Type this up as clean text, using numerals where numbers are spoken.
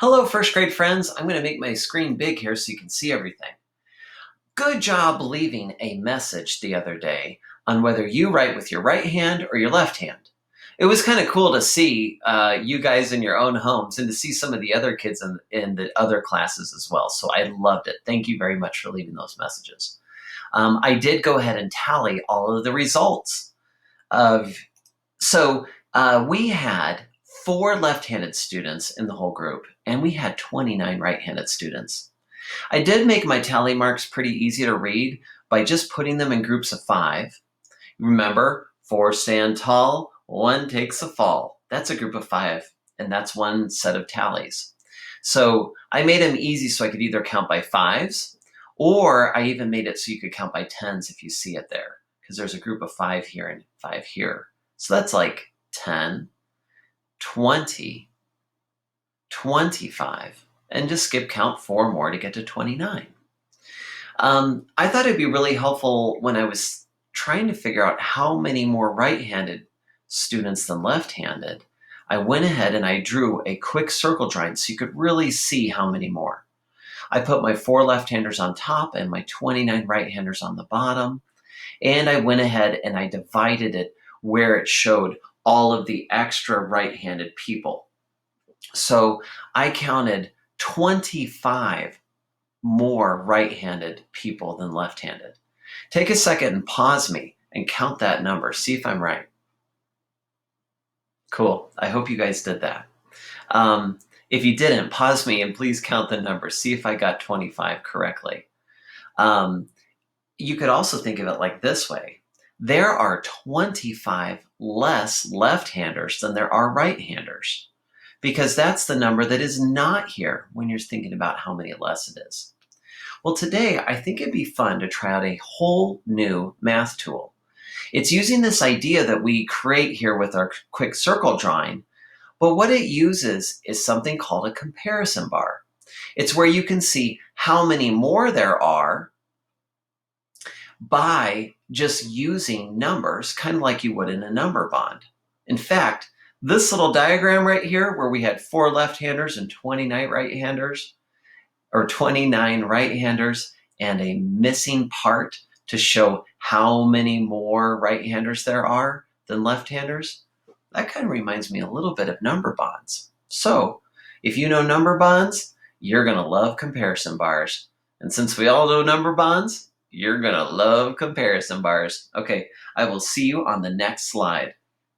Hello, first grade friends. I'm going to make my screen big here so you can see everything. Good job leaving a message the other day on whether you write with your right hand or your left hand. It was kind of cool to see you guys in your own homes and to see some of the other kids in the other classes as well. So I loved it. Thank you very much for leaving those messages. I did go ahead and tally all of the results of we had 4 left-handed students in the whole group, and we had 29 right-handed students. I did make my tally marks pretty easy to read by just putting them in groups of 5. Remember, 4 stand tall, 1 takes a fall. That's a group of 5, and that's one set of tallies. So I made them easy so I could either count by 5s, or I even made it so you could count by 10s if you see it there, because there's a group of 5 here and 5 here. So that's like 10, 20, 25, and just skip count 4 more to get to 29. I thought it'd be really helpful when I was trying to figure out how many more right-handed students than left-handed. I went ahead and I drew a quick circle drawing so you could really see how many more. I put my 4 left-handers on top and my 29 right-handers on the bottom, and I went ahead and I divided it where it showed all of the extra right-handed people. So I counted 25 more right-handed people than left-handed. Take a second and pause me and count that number. See if I'm right. Cool. I hope you guys did that. If you didn't, pause me and please count the numbers. See if I got 25 correctly. You could also think of it like this way. There are 25 less left-handers than there are right-handers, because that's the number that is not here when you're thinking about how many less it is. Well, today I think it'd be fun to try out a whole new math tool. It's using this idea that we create here with our quick circle drawing, but what it uses is something called a comparison bar. It's where you can see how many more there are by just using numbers, kind of like you would in a number bond. In fact, this little diagram right here, where we had 4 left-handers and 29 right-handers, or 29 right-handers and a missing part to show how many more right-handers there are than left-handers, that kind of reminds me a little bit of number bonds. So if you know number bonds, you're going to love comparison bars. And since we all know number bonds, you're going to love comparison bars. Okay, I will see you on the next slide.